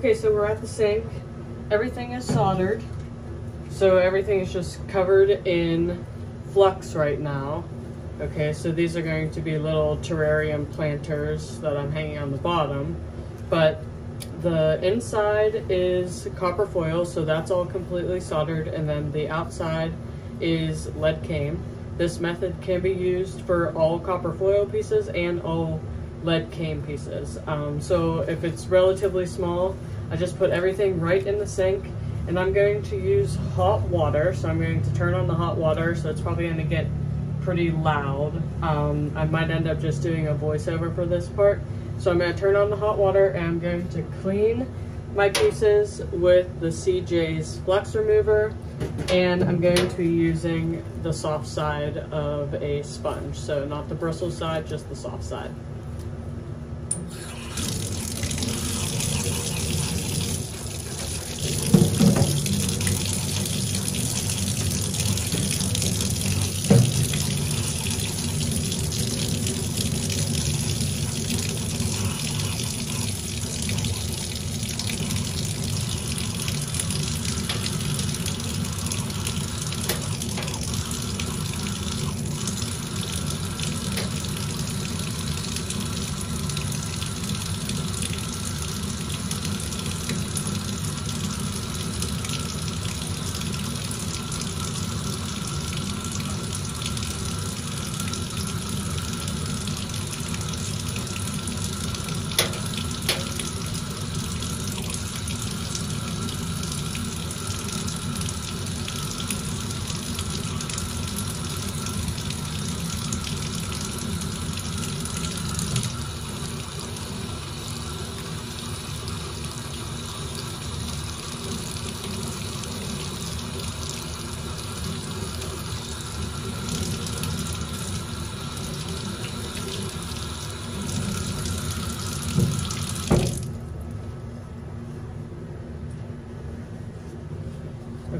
Okay, so we're at the sink. Everything is soldered. So everything is just covered in flux right now. Okay, so these are going to be little terrarium planters that I'm hanging on the bottom. But the inside is copper foil, so that's all completely soldered, and then the outside is lead cane. This method can be used for all copper foil pieces and all lead cane pieces. So if it's relatively small, I just put everything right in the sink, and I'm going to use hot water. So I'm going to turn on the hot water, so it's probably going to get pretty loud. I might end up just doing a voiceover for this part. So I'm going to turn on the hot water, and I'm going to clean my pieces with the CJ's flux remover, and I'm going to be using the soft side of a sponge. So not the bristle side, just the soft side.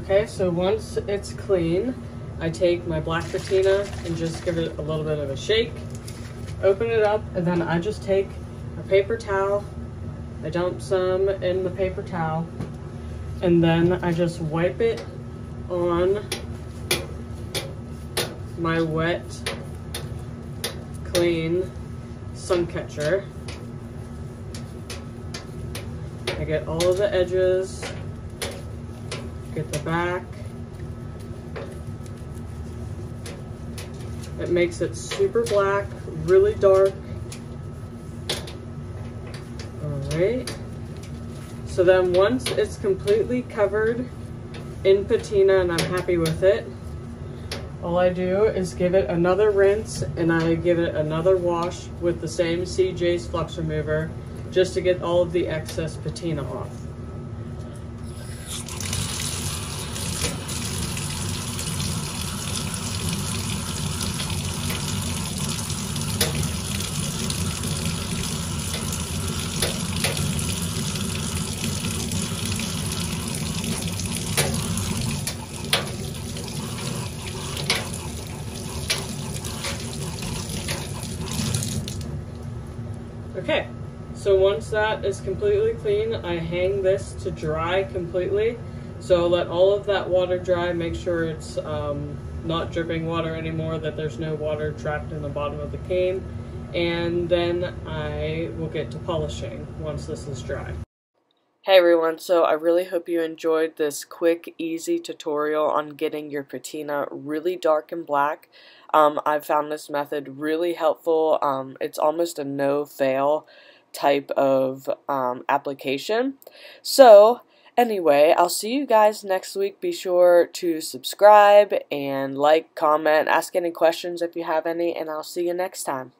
Okay, so once it's clean, I take my black patina and just give it a little bit of a shake, open it up, and then I just take a paper towel, I dump some in the paper towel, and then I just wipe it on my wet, clean suncatcher. I get all of the edges, get the back. It makes it super black, really dark. Alright. So then once it's completely covered in patina and I'm happy with it, all I do is give it another rinse, and I give it another wash with the same CJ's flux remover just to get all of the excess patina off. Okay, so once that is completely clean, I hang this to dry completely. So let all of that water dry, make sure it's not dripping water anymore, that there's no water trapped in the bottom of the cane, and then I will get to polishing once this is dry. Hey everyone, so I really hope you enjoyed this quick, easy tutorial on getting your patina really dark and black. I've found this method really helpful. It's almost a no-fail type of application. So anyway, I'll see you guys next week. Be sure to subscribe and like, comment, ask any questions if you have any, and I'll see you next time.